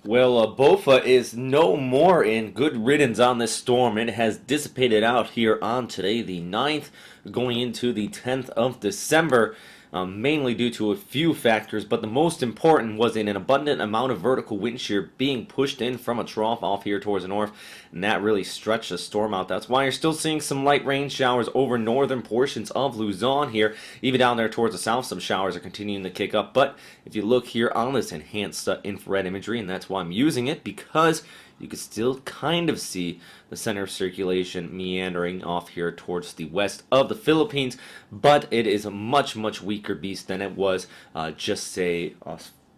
Well, Bopha is no more in. Good riddance on this storm. It has dissipated out here on today, the 9th, going into the 10th of December. Mainly due to a few factors, but the most important was an abundant amount of vertical wind shear being pushed in from a trough off here towards the north, and that really stretched the storm out. That's why you're still seeing some light rain showers over northern portions of Luzon here. Even down there towards the south, some showers are continuing to kick up, but if you look here on this enhanced infrared imagery, and that's why I'm using it, because you can still kind of see the center of circulation meandering off here towards the west of the Philippines, but it is a much weaker beast than it was just say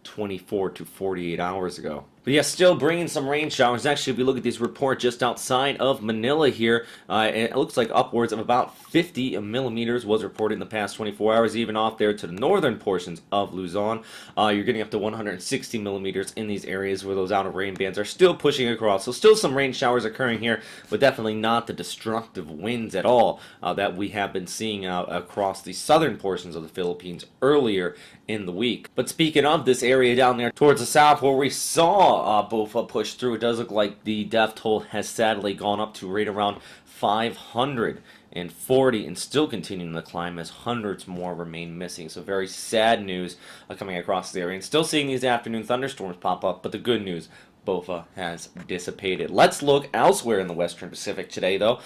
24 to 48 hours ago. But yeah, still bringing some rain showers. Actually, if we look at this report just outside of Manila here, it looks like upwards of about 50 millimeters was reported in the past 24 hours, even off there to the northern portions of Luzon. You're getting up to 160 millimeters in these areas where those outer rain bands are still pushing across. So still some rain showers occurring here, but definitely not the destructive winds at all that we have been seeing out across the southern portions of the Philippines earlier in the week. But speaking of this area down there towards the south where we saw Bopha push through, it does look like the death toll has sadly gone up to right around 540 and still continuing to climb as hundreds more remain missing. So very sad news coming across the area, and still seeing these afternoon thunderstorms pop up, but the good news, Bopha has dissipated. Let's look elsewhere in the Western Pacific today, though.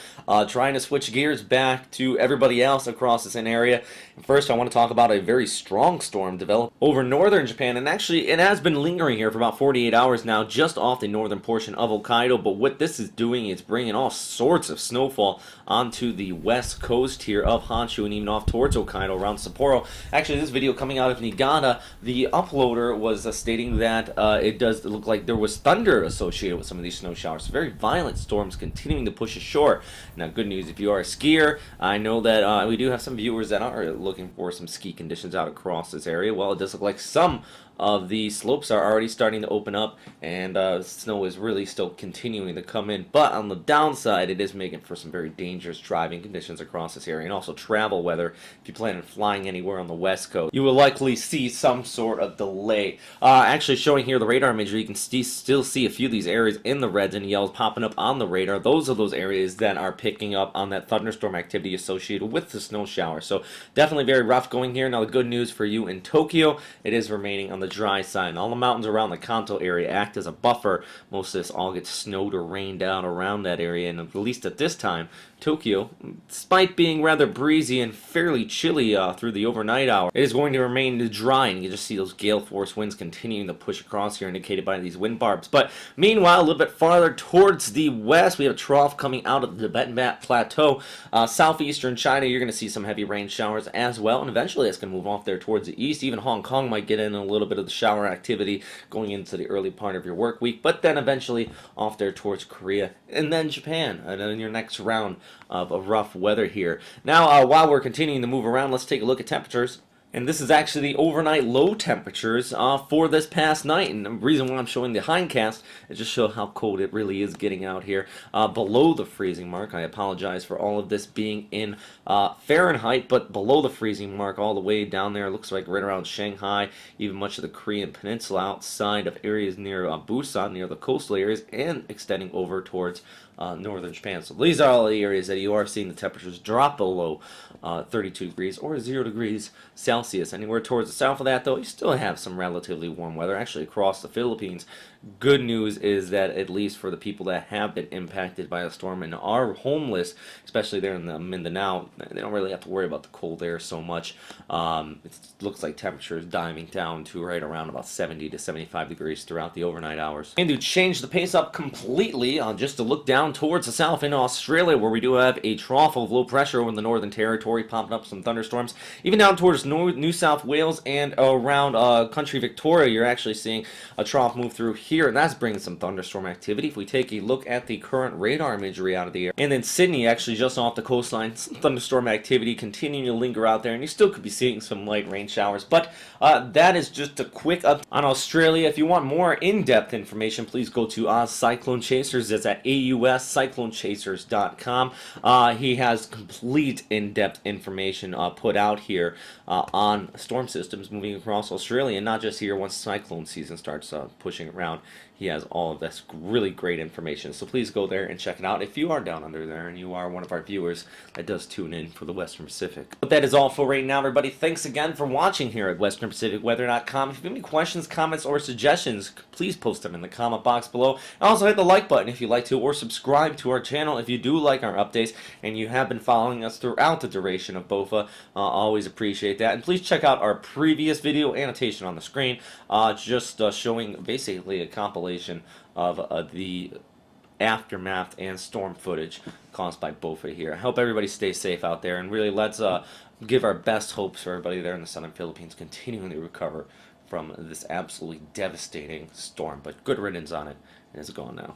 Trying to switch gears back to everybody else across this area. First, I want to talk about a very strong storm developed over northern Japan, and actually it has been lingering here for about 48 hours now, just off the northern portion of Hokkaido. But what this is doing is bringing all sorts of snowfall onto the west coast here of Honshu and even off towards Hokkaido around Sapporo. Actually, this video coming out of Niigata, the uploader was stating that it does look like there was thunder associated with some of these snow showers. So very violent storms continuing to push ashore. Now, good news if you are a skier. I know that we do have some viewers that are looking for some ski conditions out across this area. Well, it does look like some of the slopes are already starting to open up, and snow is really still continuing to come in. But on the downside, it is making for some very dangerous driving conditions across this area, and also travel weather. If you plan on flying anywhere on the west coast, you will likely see some sort of delay. Actually, showing here the radar imagery, you can still see a few of these areas in the reds and yellows popping up on the radar. Those are those areas that are picking up on that thunderstorm activity associated with the snow shower. So definitely very rough going here. Now, the good news for you in Tokyo, it is remaining on the dry side. All the mountains around the Kanto area act as a buffer. Most of this all gets snowed or rained out around that area, and at least at this time, Tokyo, despite being rather breezy and fairly chilly through the overnight hour, it is going to remain dry, and you just see those gale force winds continuing to push across here, indicated by these wind barbs. But meanwhile, a little bit farther towards the west, we have a trough coming out of the Tibetan Plateau. Southeastern China, you're going to see some heavy rain showers as well, and eventually it's going to move off there towards the east. Even Hong Kong might get in a little bit of the shower activity going into the early part of your work week, but then eventually off there towards Korea, and then Japan, and then your next round of rough weather here. Now, while we're continuing to move around, let's take a look at temperatures. And this is actually the overnight low temperatures for this past night. And the reason why I'm showing the hindcast is just show how cold it really is getting out here. Below the freezing mark. I apologize for all of this being in Fahrenheit, but below the freezing mark all the way down there. It looks like right around Shanghai, even much of the Korean peninsula outside of areas near Busan, near the coastal areas, and extending over towards northern Japan. So these are all the areas that you are seeing the temperatures drop below 32 degrees or 0 degrees Celsius. Anywhere towards the south of that, though, you still have some relatively warm weather, actually across the Philippines. Good news is that at least for the people that have been impacted by a storm and are homeless, especially there in the Mindanao, they don't really have to worry about the cold air so much. It looks like temperatures diving down to right around about 70 to 75 degrees throughout the overnight hours. And to change the pace up completely, just to look down towards the south in Australia, where we do have a trough of low pressure over the Northern Territory, popping up some thunderstorms. Even down towards New South Wales and around country Victoria, you're actually seeing a trough move through here, and that's bringing some thunderstorm activity. If we take a look at the current radar imagery out of the air, and then Sydney, actually just off the coastline, some thunderstorm activity continuing to linger out there, and you still could be seeing some light rain showers. But that is just a quick up on Australia. If you want more in-depth information, please go to Cyclone Chasers. That's at AUScyclonechasers.com. He has complete in-depth information put out here on storm systems moving across Australia, and not just here once cyclone season starts pushing around he has all of this really great information. So please go there and check it out if you are down under there and you are one of our viewers that does tune in for the Western Pacific. But that is all for right now, everybody. Thanks again for watching here at WesternPacificWeather.com. If you have any questions, comments, or suggestions, please post them in the comment box below. And also hit the like button if you'd like to, or subscribe to our channel if you do like our updates and you have been following us throughout the duration of Bopha. Always appreciate that. And please check out our previous video annotation on the screen, just showing basically a compilation of the aftermath and storm footage caused by Bopha here. I hope everybody stays safe out there, and really let's give our best hopes for everybody there in the southern Philippines continuing to recover from this absolutely devastating storm. But good riddance on it, and it's gone now.